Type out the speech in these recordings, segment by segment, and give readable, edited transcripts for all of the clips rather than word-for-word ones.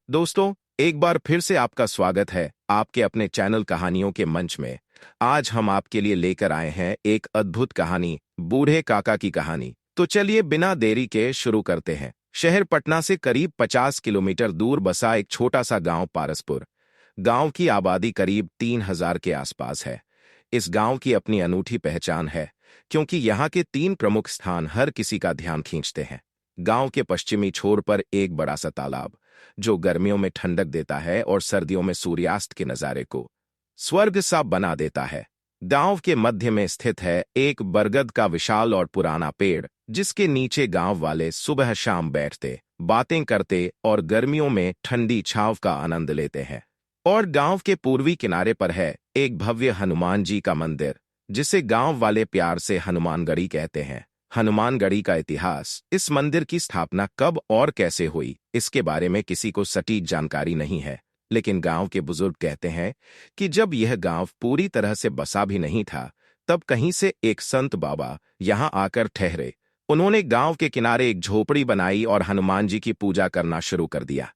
दोस्तों, एक बार फिर से आपका स्वागत है आपके अपने चैनल कहानियों के मंच में। आज हम आपके लिए लेकर आए हैं एक अद्भुत कहानी, बूढ़े काका की कहानी। तो चलिए बिना देरी के शुरू करते हैं। शहर पटना से करीब 50 किलोमीटर दूर बसा एक छोटा सा गांव पारसपुर। गांव की आबादी करीब 3000 के आसपास है। इस गांव की अपनी अनूठी पहचान है, क्योंकि यहाँ के 3 प्रमुख स्थान हर किसी का ध्यान खींचते हैं। गांव के पश्चिमी छोर पर एक बड़ा सा तालाब, जो गर्मियों में ठंडक देता है और सर्दियों में सूर्यास्त के नजारे को स्वर्ग सा बना देता है। गांव के मध्य में स्थित है एक बरगद का विशाल और पुराना पेड़, जिसके नीचे गांव वाले सुबह शाम बैठते, बातें करते और गर्मियों में ठंडी छांव का आनंद लेते हैं। और गांव के पूर्वी किनारे पर है एक भव्य हनुमान जी का मंदिर, जिसे गांव वाले प्यार से हनुमानगढ़ी कहते हैं। हनुमानगढ़ी का इतिहास, इस मंदिर की स्थापना कब और कैसे हुई, इसके बारे में किसी को सटीक जानकारी नहीं है। लेकिन गांव के बुजुर्ग कहते हैं कि जब यह गांव पूरी तरह से बसा भी नहीं था, तब कहीं से एक संत बाबा यहां आकर ठहरे। उन्होंने गांव के किनारे एक झोपड़ी बनाई और हनुमान जी की पूजा करना शुरू कर दिया।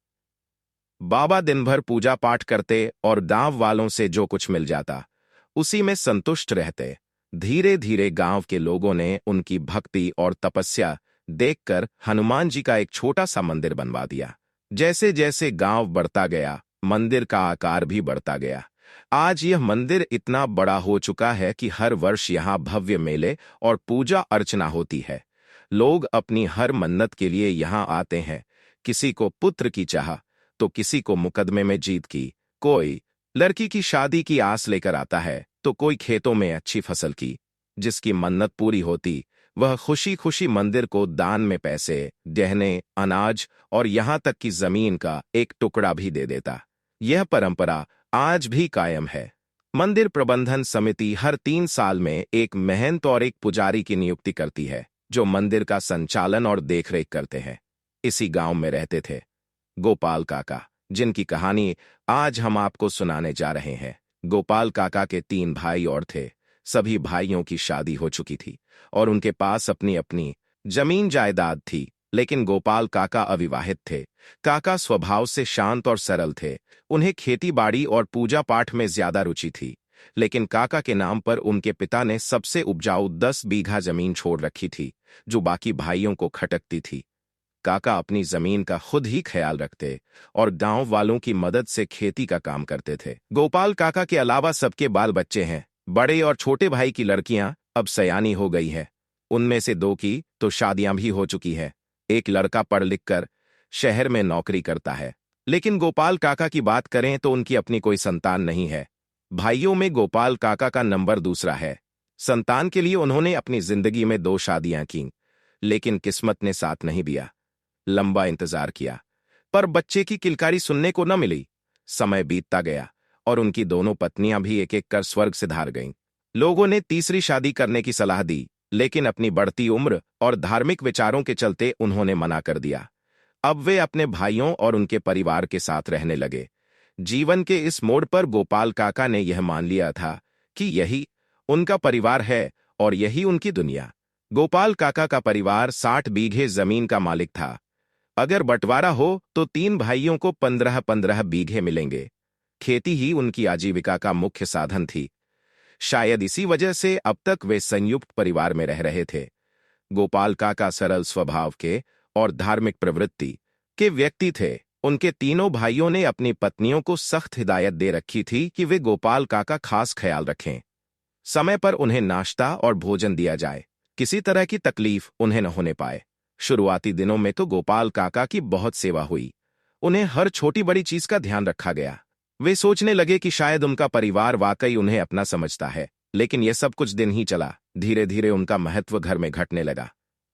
बाबा दिन भर पूजा पाठ करते और गांव वालों से जो कुछ मिल जाता, उसी में संतुष्ट रहते। धीरे धीरे गांव के लोगों ने उनकी भक्ति और तपस्या देखकर हनुमान जी का एक छोटा सा मंदिर बनवा दिया। जैसे जैसे गांव बढ़ता गया, मंदिर का आकार भी बढ़ता गया। आज यह मंदिर इतना बड़ा हो चुका है कि हर वर्ष यहाँ भव्य मेले और पूजा अर्चना होती है। लोग अपनी हर मन्नत के लिए यहाँ आते हैं। किसी को पुत्र की चाह, तो किसी को मुकदमे में जीत की, कोई लड़की की शादी की आस लेकर आता है, तो कोई खेतों में अच्छी फसल की। जिसकी मन्नत पूरी होती, वह खुशी खुशी मंदिर को दान में पैसे, गहने, अनाज और यहाँ तक कि जमीन का एक टुकड़ा भी दे देता। यह परंपरा आज भी कायम है। मंदिर प्रबंधन समिति हर 3 साल में एक महंत और एक पुजारी की नियुक्ति करती है, जो मंदिर का संचालन और देखरेख करते हैं। इसी गांव में रहते थे गोपाल काका, जिनकी कहानी आज हम आपको सुनाने जा रहे हैं। गोपाल काका के 3 भाई और थे। सभी भाइयों की शादी हो चुकी थी और उनके पास अपनी अपनी जमीन जायदाद थी, लेकिन गोपाल काका अविवाहित थे। काका स्वभाव से शांत और सरल थे। उन्हें खेती बाड़ी और पूजा पाठ में ज्यादा रुचि थी। लेकिन काका के नाम पर उनके पिता ने सबसे उपजाऊ 10 बीघा जमीन छोड़ रखी थी, जो बाकी भाइयों को खटकती थी। काका अपनी जमीन का खुद ही ख्याल रखते और गांव वालों की मदद से खेती का काम करते थे। गोपाल काका के अलावा सबके बाल बच्चे हैं। बड़े और छोटे भाई की लड़कियां अब सयानी हो गई है। उनमें से 2 की तो शादियां भी हो चुकी है। एक लड़का पढ़ लिख कर शहर में नौकरी करता है। लेकिन गोपाल काका की बात करें तो उनकी अपनी कोई संतान नहीं है। भाइयों में गोपाल काका का नंबर दूसरा है। संतान के लिए उन्होंने अपनी जिंदगी में 2 शादियां की, लेकिन किस्मत ने साथ नहीं दिया। लंबा इंतजार किया, पर बच्चे की किलकारी सुनने को न मिली। समय बीतता गया और उनकी दोनों पत्नियां भी एक एक कर स्वर्ग सिधार गईं। लोगों ने तीसरी शादी करने की सलाह दी, लेकिन अपनी बढ़ती उम्र और धार्मिक विचारों के चलते उन्होंने मना कर दिया। अब वे अपने भाइयों और उनके परिवार के साथ रहने लगे। जीवन के इस मोड़ पर गोपाल काका ने यह मान लिया था कि यही उनका परिवार है और यही उनकी दुनिया। गोपाल काका का परिवार 60 बीघे जमीन का मालिक था। अगर बंटवारा हो तो 3 भाइयों को 15-15 बीघे मिलेंगे। खेती ही उनकी आजीविका का मुख्य साधन थी। शायद इसी वजह से अब तक वे संयुक्त परिवार में रह रहे थे। गोपाल काका सरल स्वभाव के और धार्मिक प्रवृत्ति के व्यक्ति थे। उनके तीनों भाइयों ने अपनी पत्नियों को सख्त हिदायत दे रखी थी कि वे गोपाल काका खास ख्याल रखें। समय पर उन्हें नाश्ता और भोजन दिया जाए, किसी तरह की तकलीफ उन्हें न होने पाए। शुरुआती दिनों में तो गोपाल काका की बहुत सेवा हुई। उन्हें हर छोटी बड़ी चीज का ध्यान रखा गया। वे सोचने लगे कि शायद उनका परिवार वाकई उन्हें अपना समझता है। लेकिन यह सब कुछ दिन ही चला। धीरे धीरे उनका महत्व घर में घटने लगा।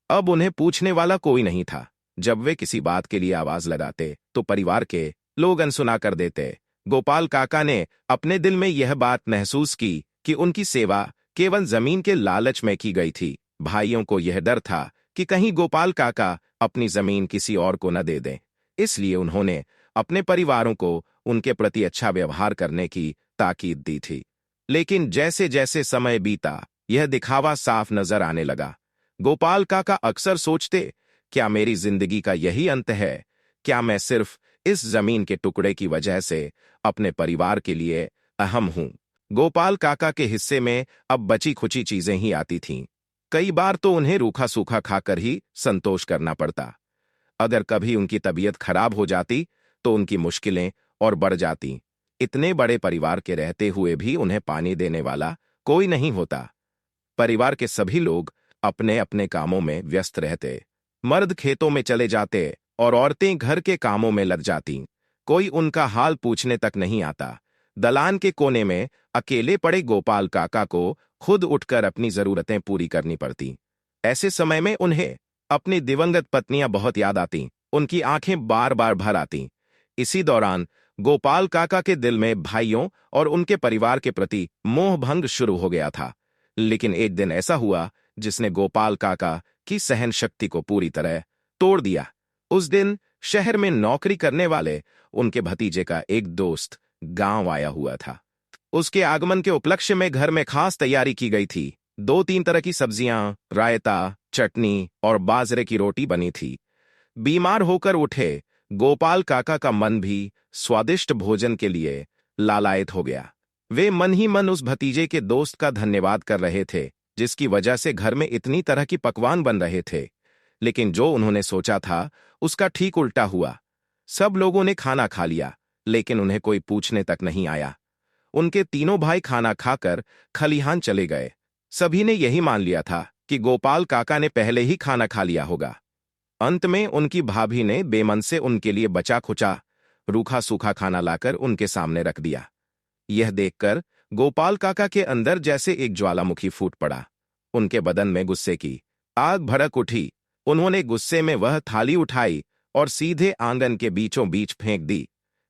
अब उन्हें पूछने वाला कोई नहीं था। जब वे किसी बात के लिए आवाज लगाते तो परिवार के लोग अनसुना कर देते। गोपाल काका ने अपने दिल में यह बात महसूस की कि उनकी सेवा केवल जमीन के लालच में की गई थी। भाइयों को यह डर था कि कहीं गोपाल काका अपनी जमीन किसी और को न दे दें। इसलिए उन्होंने अपने परिवारों को उनके प्रति अच्छा व्यवहार करने की ताकीद दी थी। लेकिन जैसे जैसे समय बीता, यह दिखावा साफ नजर आने लगा। गोपाल काका अक्सर सोचते, क्या मेरी जिंदगी का यही अंत है? क्या मैं सिर्फ इस जमीन के टुकड़े की वजह से अपने परिवार के लिए अहम हूं। गोपाल काका के हिस्से में अब बची खुची चीजें ही आती थीं। कई बार तो उन्हें रूखा सूखा खाकर ही संतोष करना पड़ता। अगर कभी उनकी तबीयत खराब हो जाती तो उनकी मुश्किलें और बढ़ जाती। इतने बड़े परिवार के रहते हुए भी उन्हें पानी देने वाला कोई नहीं होता। परिवार के सभी लोग अपने अपने कामों में व्यस्त रहते। मर्द खेतों में चले जाते और औरतें घर के कामों में लग जातीं। कोई उनका हाल पूछने तक नहीं आता। दलान के कोने में अकेले पड़े गोपाल काका को खुद उठकर अपनी जरूरतें पूरी करनी पड़ती। ऐसे समय में उन्हें अपनी दिवंगत पत्नियां बहुत याद आतीं। उनकी आंखें बार बार भर आतीं। इसी दौरान गोपाल काका के दिल में भाइयों और उनके परिवार के प्रति मोह भंग शुरू हो गया था। लेकिन एक दिन ऐसा हुआ जिसने गोपाल काका की सहन शक्ति को पूरी तरह तोड़ दिया। उस दिन शहर में नौकरी करने वाले उनके भतीजे का एक दोस्त गांव आया हुआ था। उसके आगमन के उपलक्ष्य में घर में खास तैयारी की गई थी। 2-3 तरह की सब्जियां, रायता, चटनी और बाजरे की रोटी बनी थी। बीमार होकर उठे गोपाल काका का मन भी स्वादिष्ट भोजन के लिए लालायित हो गया। वे मन ही मन उस भतीजे के दोस्त का धन्यवाद कर रहे थे जिसकी वजह से घर में इतनी तरह की पकवान बन रहे थे। लेकिन जो उन्होंने सोचा था उसका ठीक उल्टा हुआ। सब लोगों ने खाना खा लिया लेकिन उन्हें कोई पूछने तक नहीं आया। उनके तीनों भाई खाना खाकर खलिहान चले गए। सभी ने यही मान लिया था कि गोपाल काका ने पहले ही खाना खा लिया होगा। अंत में उनकी भाभी ने बेमन से उनके लिए बचा खुचा रूखा सूखा खाना लाकर उनके सामने रख दिया। यह देखकर गोपाल काका के अंदर जैसे एक ज्वालामुखी फूट पड़ा। उनके बदन में गुस्से की आग भड़क उठी। उन्होंने गुस्से में वह थाली उठाई और सीधे आंगन के बीचों बीच फेंक दी।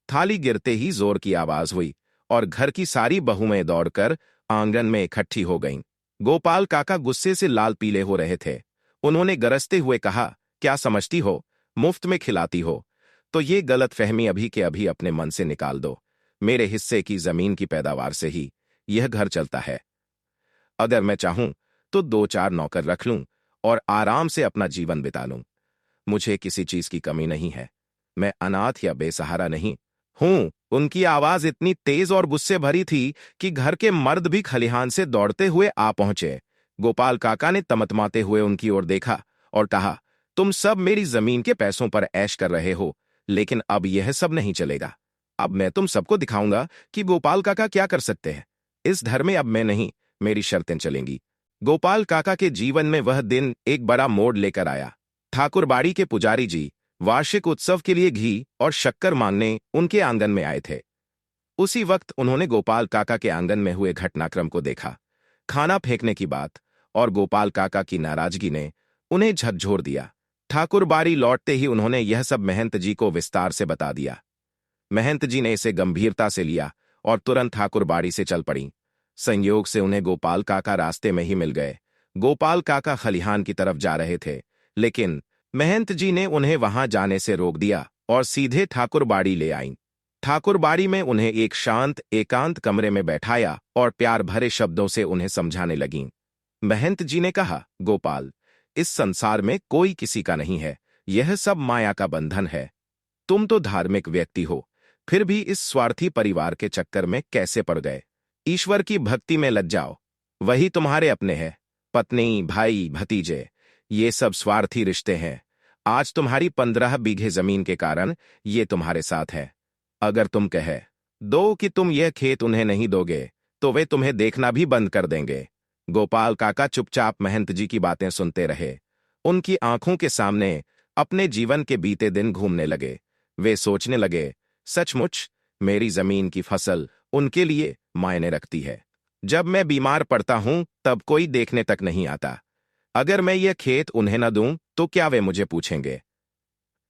थाली गिरते ही जोर की आवाज हुई और घर की सारी बहुएं दौड़कर आंगन में इकट्ठी हो गईं। गोपाल काका गुस्से से लाल पीले हो रहे थे। उन्होंने गरजते हुए कहा, क्या समझती हो, मुफ्त में खिलाती हो? तो ये गलत फहमी अभी के अभी अपने मन से निकाल दो। मेरे हिस्से की जमीन की पैदावार से ही यह घर चलता है। अगर मैं चाहूं तो 2-4 नौकर रख लूं और आराम से अपना जीवन बिता लूं। मुझे किसी चीज की कमी नहीं है। मैं अनाथ या बेसहारा नहीं हूं। उनकी आवाज इतनी तेज और गुस्से भरी थी कि घर के मर्द भी खलिहान से दौड़ते हुए आ पहुंचे। गोपाल काका ने तमतमाते हुए उनकी ओर देखा और कहा, तुम सब मेरी जमीन के पैसों पर ऐश कर रहे हो, लेकिन अब यह सब नहीं चलेगा। अब मैं तुम सबको दिखाऊंगा कि गोपाल काका क्या कर सकते हैं। इस घर में अब मैं नहीं, मेरी शर्तें चलेंगी। गोपाल काका के जीवन में वह दिन एक बड़ा मोड़ लेकर आया। ठाकुरबाड़ी के पुजारी जी वार्षिक उत्सव के लिए घी और शक्कर मांगने उनके आंगन में आए थे। उसी वक्त उन्होंने गोपाल काका के आंगन में हुए घटनाक्रम को देखा। खाना फेंकने की बात और गोपाल काका की नाराजगी ने उन्हें झकझोर दिया। ठाकुरबाड़ी लौटते ही उन्होंने यह सब महंत जी को विस्तार से बता दिया। महंत जी ने इसे गंभीरता से लिया और तुरंत ठाकुरबाड़ी से चल पड़ी। संयोग से उन्हें गोपाल काका रास्ते में ही मिल गए। गोपाल काका खलिहान की तरफ जा रहे थे, लेकिन महंत जी ने उन्हें वहां जाने से रोक दिया और सीधे ठाकुरबाड़ी ले आईं। ठाकुरबाड़ी में उन्हें एक शांत एकांत कमरे में बैठाया और प्यार भरे शब्दों से उन्हें समझाने लगीं। महंत जी ने कहा, गोपाल, इस संसार में कोई किसी का नहीं है। यह सब माया का बंधन है। तुम तो धार्मिक व्यक्ति हो, फिर भी इस स्वार्थी परिवार के चक्कर में कैसे पड़ गए? ईश्वर की भक्ति में लग जाओ, वही तुम्हारे अपने हैं। पत्नी, भाई, भतीजे, ये सब स्वार्थी रिश्ते हैं। आज तुम्हारी 15 बीघे जमीन के कारण ये तुम्हारे साथ है। अगर तुम कहे दो कि तुम यह खेत उन्हें नहीं दोगे तो वे तुम्हें देखना भी बंद कर देंगे। गोपाल काका चुपचाप महंत जी की बातें सुनते रहे। उनकी आंखों के सामने अपने जीवन के बीते दिन घूमने लगे। वे सोचने लगे, सचमुच मेरी जमीन की फसल उनके लिए मायने रखती है। जब मैं बीमार पड़ता हूं तब कोई देखने तक नहीं आता। अगर मैं यह खेत उन्हें न दूं तो क्या वे मुझे पूछेंगे?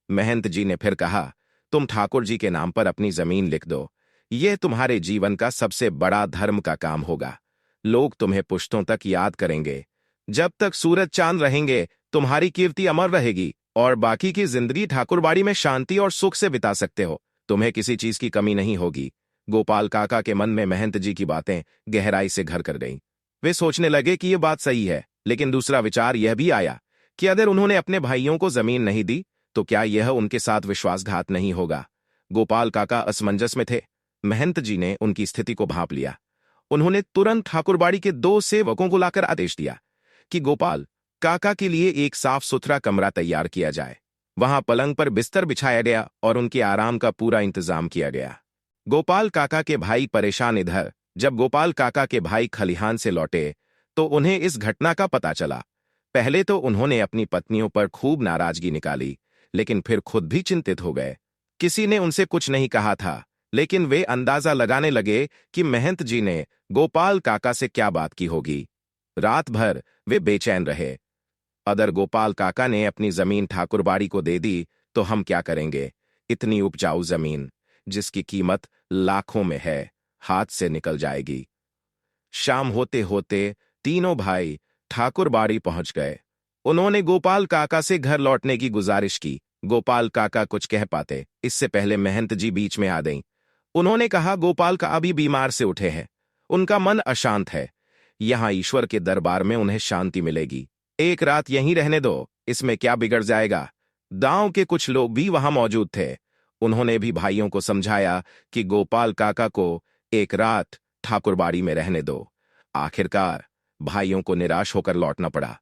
महंत जी ने फिर कहा, तुम ठाकुर जी के नाम पर अपनी जमीन लिख दो। यह तुम्हारे जीवन का सबसे बड़ा धर्म का काम होगा। लोग तुम्हें पुश्तों तक याद करेंगे। जब तक सूरज चांद रहेंगे तुम्हारी कीर्ति अमर रहेगी और बाकी की जिंदगी ठाकुरबाड़ी में शांति और सुख से बिता सकते हो। तुम्हें किसी चीज की कमी नहीं होगी। गोपाल काका के मन में महंत जी की बातें गहराई से घर कर गईं। वे सोचने लगे कि यह बात सही है, लेकिन दूसरा विचार यह भी आया कि अगर उन्होंने अपने भाइयों को जमीन नहीं दी तो क्या यह उनके साथ विश्वासघात नहीं होगा? गोपाल काका असमंजस में थे। महंत जी ने उनकी स्थिति को भांप लिया। उन्होंने तुरंत ठाकुरबाड़ी के 2 सेवकों को लाकर आदेश दिया कि गोपाल काका के लिए एक साफ सुथरा कमरा तैयार किया जाए। वहां पलंग पर बिस्तर बिछाया गया और उनके आराम का पूरा इंतजाम किया गया। गोपाल काका के भाई परेशान इधर जब गोपाल काका के भाई खलिहान से लौटे तो उन्हें इस घटना का पता चला। पहले तो उन्होंने अपनी पत्नियों पर खूब नाराजगी निकाली, लेकिन फिर खुद भी चिंतित हो गए। किसी ने उनसे कुछ नहीं कहा था, लेकिन वे अंदाजा लगाने लगे कि महंत जी ने गोपाल काका से क्या बात की होगी। रात भर वे बेचैन रहे। अगर गोपाल काका ने अपनी जमीन ठाकुरबाड़ी को दे दी तो हम क्या करेंगे? इतनी उपजाऊ जमीन जिसकी कीमत लाखों में है, हाथ से निकल जाएगी। शाम होते होते तीनों भाई ठाकुरबाड़ी पहुंच गए। उन्होंने गोपाल काका से घर लौटने की गुजारिश की। गोपाल काका कुछ कह पाते इससे पहले महंत जी बीच में आ गईं। उन्होंने कहा, गोपाल का अभी बीमार से उठे हैं, उनका मन अशांत है। यहां ईश्वर के दरबार में उन्हें शांति मिलेगी। एक रात यहीं रहने दो, इसमें क्या बिगड़ जाएगा। गांव के कुछ लोग भी वहां मौजूद थे। उन्होंने भी भाइयों को समझाया कि गोपाल काका को एक रात ठाकुरबाड़ी में रहने दो। आखिरकार भाइयों को निराश होकर लौटना पड़ा।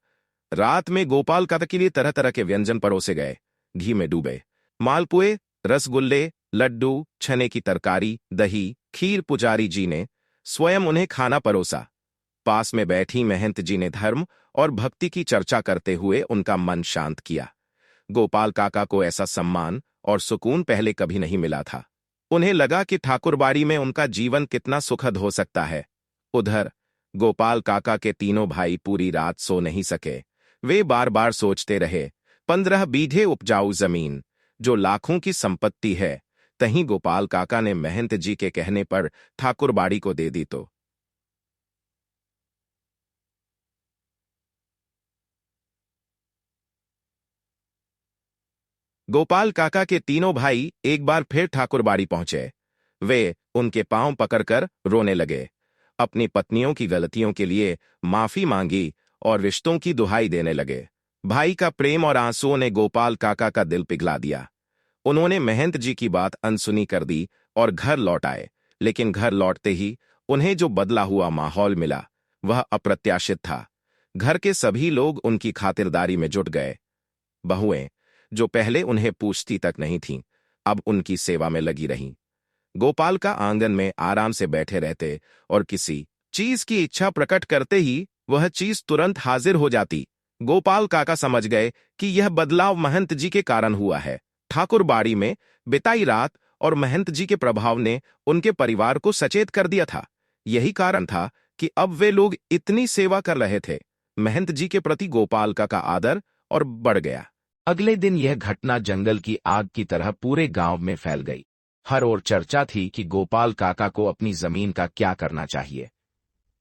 रात में गोपाल काका के लिए तरह तरह के व्यंजन परोसे गए, घी में डूबे। मालपुए, रसगुल्ले, लड्डू, छने की तरकारी, दही, खीर पुजारी जी ने स्वयं उन्हें खाना परोसा। पास में बैठी महंत जी ने धर्म और भक्ति की चर्चा करते हुए उनका मन शांत किया। गोपाल काका को ऐसा सम्मान और सुकून पहले कभी नहीं मिला था। उन्हें लगा कि ठाकुरबाड़ी में उनका जीवन कितना सुखद हो सकता है। उधर गोपाल काका के तीनों भाई पूरी रात सो नहीं सके। वे बार बार सोचते रहे, 15 बीघे उपजाऊ जमीन जो लाखों की संपत्ति है, तहीं गोपाल काका ने महंत जी के कहने पर ठाकुरबाड़ी को दे दी तो। गोपाल काका के तीनों भाई एक बार फिर ठाकुरबाड़ी पहुंचे। वे उनके पांव पकड़कर रोने लगे, अपनी पत्नियों की गलतियों के लिए माफी मांगी और रिश्तों की दुहाई देने लगे। भाई का प्रेम और आंसुओं ने गोपाल काका का दिल पिघला दिया। उन्होंने महंत जी की बात अनसुनी कर दी और घर लौट आए। लेकिन घर लौटते ही उन्हें जो बदला हुआ माहौल मिला वह अप्रत्याशित था। घर के सभी लोग उनकी खातिरदारी में जुट गए। बहुएं जो पहले उन्हें पूछती तक नहीं थीं, अब उनकी सेवा में लगी रहीं। गोपाल का आंगन में आराम से बैठे रहते और किसी चीज की इच्छा प्रकट करते ही वह चीज तुरंत हाजिर हो जाती। गोपाल काका समझ गए कि यह बदलाव महंत जी के कारण हुआ है। ठाकुरबाड़ी में बिताई रात और महंत जी के प्रभाव ने उनके परिवार को सचेत कर दिया था। यही कारण था कि अब वे लोग इतनी सेवा कर रहे थे। महंत जी के प्रति गोपाल का आदर और बढ़ गया। अगले दिन यह घटना जंगल की आग की तरह पूरे गांव में फैल गई। हर ओर चर्चा थी कि गोपाल काका को अपनी जमीन का क्या करना चाहिए।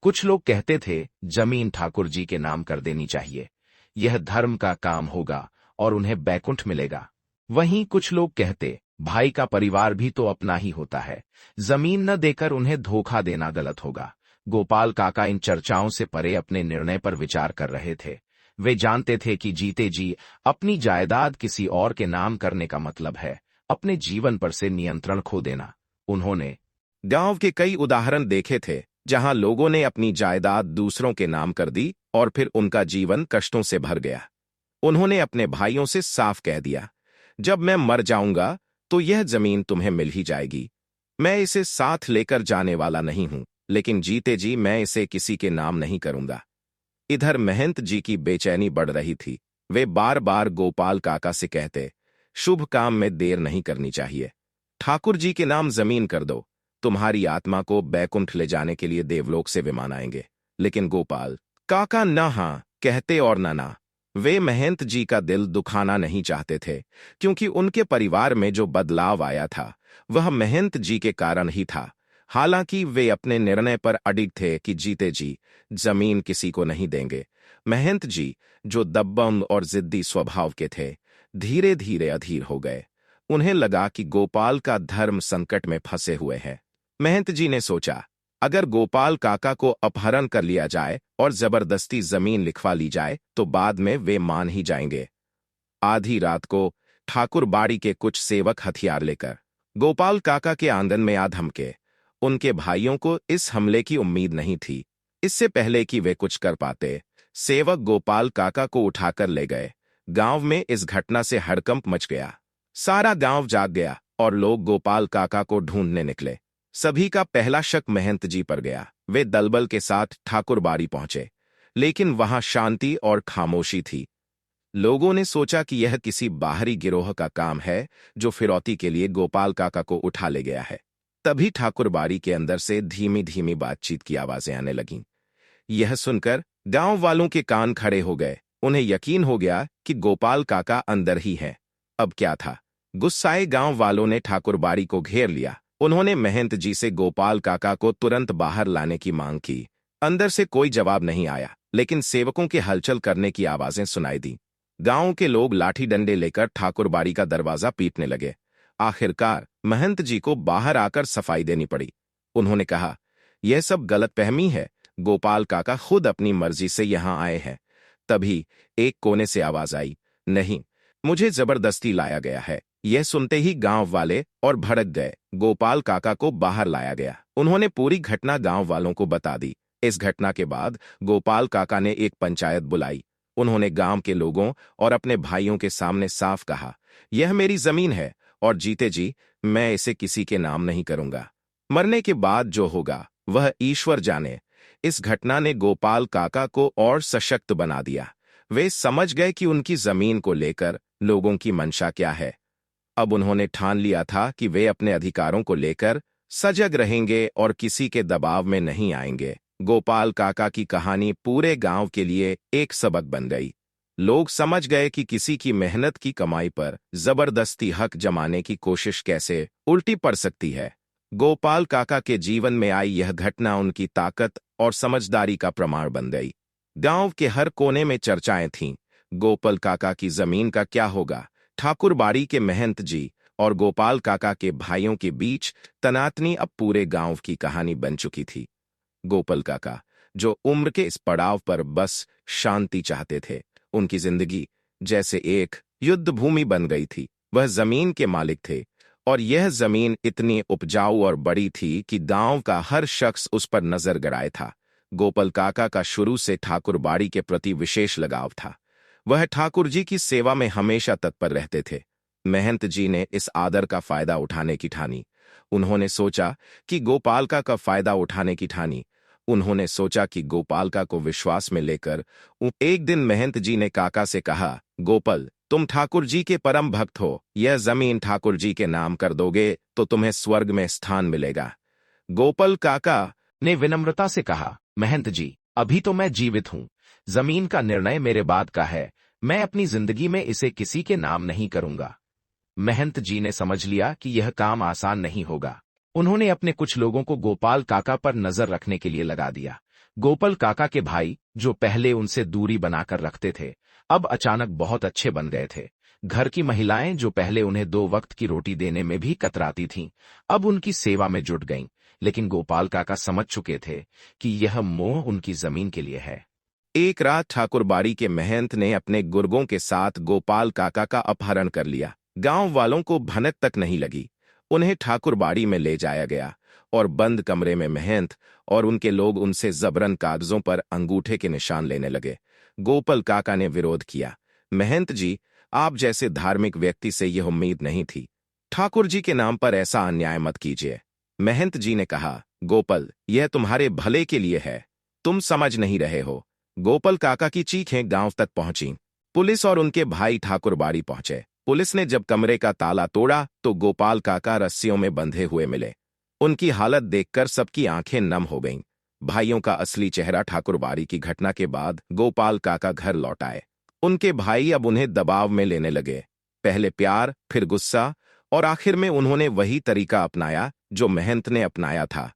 कुछ लोग कहते थे जमीन ठाकुर जी के नाम कर देनी चाहिए, यह धर्म का काम होगा और उन्हें बैकुंठ मिलेगा। वहीं कुछ लोग कहते भाई का परिवार भी तो अपना ही होता है, जमीन न देकर उन्हें धोखा देना गलत होगा। गोपाल काका इन चर्चाओं से परे अपने निर्णय पर विचार कर रहे थे। वे जानते थे कि जीते जी अपनी जायदाद किसी और के नाम करने का मतलब है अपने जीवन पर से नियंत्रण खो देना। उन्होंने गांव के कई उदाहरण देखे थे जहां लोगों ने अपनी जायदाद दूसरों के नाम कर दी और फिर उनका जीवन कष्टों से भर गया। उन्होंने अपने भाइयों से साफ कह दिया, जब मैं मर जाऊंगा तो यह जमीन तुम्हें मिल ही जाएगी। मैं इसे साथ लेकर जाने वाला नहीं हूं, लेकिन जीते जी मैं इसे किसी के नाम नहीं करूंगा। इधर महंत जी की बेचैनी बढ़ रही थी। वे बार बार गोपाल काका से कहते, शुभ काम में देर नहीं करनी चाहिए, ठाकुर जी के नाम जमीन कर दो, तुम्हारी आत्मा को बैकुंठ ले जाने के लिए देवलोक से विमान आएंगे। लेकिन गोपाल काका न हां कहते और ना। वे महंत जी का दिल दुखाना नहीं चाहते थे, क्योंकि उनके परिवार में जो बदलाव आया था वह महंत जी के कारण ही था। हालांकि वे अपने निर्णय पर अडिग थे कि जीते जी जमीन किसी को नहीं देंगे। महंत जी, जो दबंग और जिद्दी स्वभाव के थे, धीरे धीरे अधीर हो गए। उन्हें लगा कि गोपाल का धर्म संकट में फंसे हुए हैं। महंत जी ने सोचा, अगर गोपाल काका को अपहरण कर लिया जाए और जबरदस्ती जमीन लिखवा ली जाए तो बाद में वे मान ही जाएंगे। आधी रात को ठाकुरबाड़ी के कुछ सेवक हथियार लेकर गोपाल काका के आंगन में आ धमके। उनके भाइयों को इस हमले की उम्मीद नहीं थी। इससे पहले कि वे कुछ कर पाते, सेवक गोपाल काका को उठाकर ले गए। गांव में इस घटना से हड़कंप मच गया। सारा गांव जाग गया और लोग गोपाल काका को ढूंढने निकले। सभी का पहला शक महंत जी पर गया। वे दलबल के साथ ठाकुर बाड़ी पहुंचे, लेकिन वहां शांति और खामोशी थी। लोगों ने सोचा कि यह किसी बाहरी गिरोह का काम है जो फिरौती के लिए गोपाल काका को उठा ले गया है। तभी ठाकुर बाड़ी के अंदर से धीमी धीमी बातचीत की आवाजें आने लगीं। यह सुनकर गांव वालों के कान खड़े हो गए। उन्हें यकीन हो गया कि गोपाल काका अंदर ही है। अब क्या था? गुस्साए गांव वालों ने ठाकुर बाड़ी को घेर लिया। उन्होंने महंत जी से गोपाल काका को तुरंत बाहर लाने की मांग की। अंदर से कोई जवाब नहीं आया, लेकिन सेवकों के हलचल करने की आवाजें सुनाई दी। गांव के लोग लाठी डंडे लेकर ठाकुर बाड़ी का दरवाजा पीटने लगे। आखिरकार महंत जी को बाहर आकर सफाई देनी पड़ी। उन्होंने कहा, यह सब गलतफहमी है। गोपाल काका खुद अपनी मर्जी से यहां आए हैं। तभी एक कोने से आवाज आई, नहीं, मुझे जबरदस्ती लाया गया है। यह सुनते ही गांव वाले और भड़क गए। गोपाल काका को बाहर लाया गया। उन्होंने पूरी घटना गांव वालों को बता दी। इस घटना के बाद गोपाल काका ने एक पंचायत बुलाई। उन्होंने गांव के लोगों और अपने भाइयों के सामने साफ कहा, यह मेरी जमीन है और जीते जी मैं इसे किसी के नाम नहीं करूंगा। मरने के बाद जो होगा वह ईश्वर जाने। इस घटना ने गोपाल काका को और सशक्त बना दिया। वे समझ गए कि उनकी जमीन को लेकर लोगों की मंशा क्या है। अब उन्होंने ठान लिया था कि वे अपने अधिकारों को लेकर सजग रहेंगे और किसी के दबाव में नहीं आएंगे। गोपाल काका की कहानी पूरे गांव के लिए एक सबक बन गई। लोग समझ गए कि किसी की मेहनत की कमाई पर जबरदस्ती हक जमाने की कोशिश कैसे उल्टी पड़ सकती है। गोपाल काका के जीवन में आई यह घटना उनकी ताकत और समझदारी का प्रमाण बन गई। गांव के हर कोने में चर्चाएं थीं। गोपाल काका की जमीन का क्या होगा? ठाकुर बाड़ी के महंत जी और गोपाल काका के भाइयों के बीच तनातनी अब पूरे गांव की कहानी बन चुकी थी। गोपाल काका, जो उम्र के इस पड़ाव पर बस शांति चाहते थे, उनकी जिंदगी जैसे एक युद्ध भूमि बन गई थी। वह जमीन के मालिक थे और यह जमीन इतनी उपजाऊ और बड़ी थी कि गांव का हर शख्स उस पर नजर गड़ाए था। गोपाल काका का शुरू से ठाकुर बाड़ी के प्रति विशेष लगाव था। वह ठाकुर जी की सेवा में हमेशा तत्पर रहते थे। महंत जी ने इस आदर का फायदा उठाने की ठानी। उन्होंने सोचा कि गोपाल का को विश्वास में लेकर एक दिन महंत जी ने काका से कहा, गोपाल, तुम ठाकुर जी के परम भक्त हो। यह जमीन ठाकुर जी के नाम कर दोगे तो तुम्हें स्वर्ग में स्थान मिलेगा। गोपाल काका ने विनम्रता से कहा, महंत जी, अभी तो मैं जीवित हूं। जमीन का निर्णय मेरे बाद का है। मैं अपनी जिंदगी में इसे किसी के नाम नहीं करूंगा। महंत जी ने समझ लिया कि यह काम आसान नहीं होगा। उन्होंने अपने कुछ लोगों को गोपाल काका पर नजर रखने के लिए लगा दिया। गोपाल काका के भाई, जो पहले उनसे दूरी बनाकर रखते थे, अब अचानक बहुत अच्छे बन गए थे। घर की महिलाएं, जो पहले उन्हें 2 वक्त की रोटी देने में भी कतराती थीं, अब उनकी सेवा में जुट गईं। लेकिन गोपाल काका समझ चुके थे कि यह मोह उनकी जमीन के लिए है। एक रात ठाकुर बाड़ी के महंत ने अपने गुर्गों के साथ गोपाल काका का अपहरण कर लिया। गांव वालों को भनक तक नहीं लगी। उन्हें ठाकुर बाड़ी में ले जाया गया और बंद कमरे में महंत और उनके लोग उनसे जबरन कागजों पर अंगूठे के निशान लेने लगे। गोपाल काका ने विरोध किया, महंत जी, आप जैसे धार्मिक व्यक्ति से यह उम्मीद नहीं थी। ठाकुर जी के नाम पर ऐसा अन्याय मत कीजिए। महंत जी ने कहा, गोपाल, यह तुम्हारे भले के लिए है। तुम समझ नहीं रहे हो। गोपाल काका की चीखें गांव तक पहुंची। पुलिस और उनके भाई ठाकुर बाड़ी पहुंचे। पुलिस ने जब कमरे का ताला तोड़ा तो गोपाल काका रस्सियों में बंधे हुए मिले। उनकी हालत देखकर सबकी आंखें नम हो गईं। भाइयों का असली चेहरा ठाकुर बाड़ी की घटना के बाद गोपाल काका घर लौट आए। उनके भाई अब उन्हें दबाव में लेने लगे। पहले प्यार, फिर गुस्सा और आखिर में उन्होंने वही तरीका अपनाया जो महंत ने अपनाया था।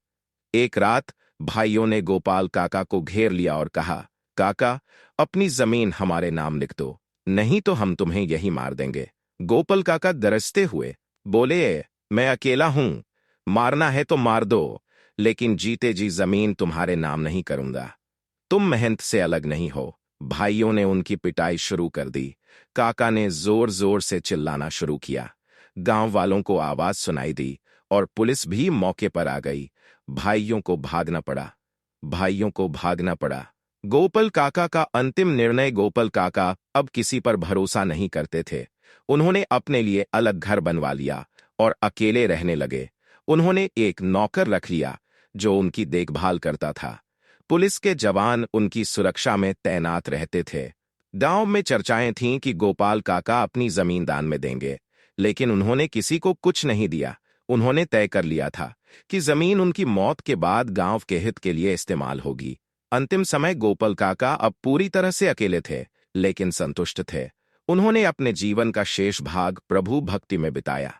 एक रात भाइयों ने गोपाल काका को घेर लिया और कहा, काका, अपनी जमीन हमारे नाम लिख दो, नहीं तो हम तुम्हें यही मार देंगे। गोपाल काका दरसते हुए बोले, मैं अकेला हूं, मारना है तो मार दो, लेकिन जीते जी जमीन तुम्हारे नाम नहीं करूंगा। तुम महंत से अलग नहीं हो। भाइयों ने उनकी पिटाई शुरू कर दी। काका ने जोर जोर से चिल्लाना शुरू किया। गांव वालों को आवाज सुनाई दी, और पुलिस भी मौके पर आ गई। भाइयों को भागना पड़ा। गोपाल काका का अंतिम निर्णय। गोपाल काका अब किसी पर भरोसा नहीं करते थे। उन्होंने अपने लिए अलग घर बनवा लिया और अकेले रहने लगे। उन्होंने एक नौकर रख लिया जो उनकी देखभाल करता था। पुलिस के जवान उनकी सुरक्षा में तैनात रहते थे। गांव में चर्चाएं थीं कि गोपाल काका अपनी जमीन दान में देंगे, लेकिन उन्होंने किसी को कुछ नहीं दिया। उन्होंने तय कर लिया था कि जमीन उनकी मौत के बाद गांव के हित के लिए इस्तेमाल होगी। अंतिम समय गोपाल काका अब पूरी तरह से अकेले थे, लेकिन संतुष्ट थे। उन्होंने अपने जीवन का शेष भाग प्रभु भक्ति में बिताया।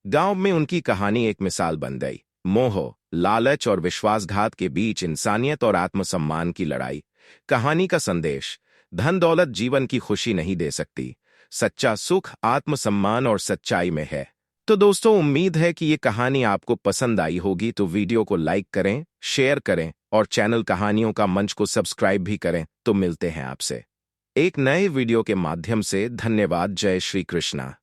गांव में उनकी कहानी एक मिसाल बन गई। मोह, लालच और विश्वासघात के बीच इंसानियत और आत्मसम्मान की लड़ाई। कहानी का संदेश: धन दौलत जीवन की खुशी नहीं दे सकती। सच्चा सुख आत्मसम्मान और सच्चाई में है। तो दोस्तों, उम्मीद है कि ये कहानी आपको पसंद आई होगी। तो वीडियो को लाइक करें, शेयर करें और चैनल कहानियों का मंच को सब्सक्राइब भी करें। तो मिलते हैं आपसे एक नए वीडियो के माध्यम से। धन्यवाद। जय श्री कृष्णा।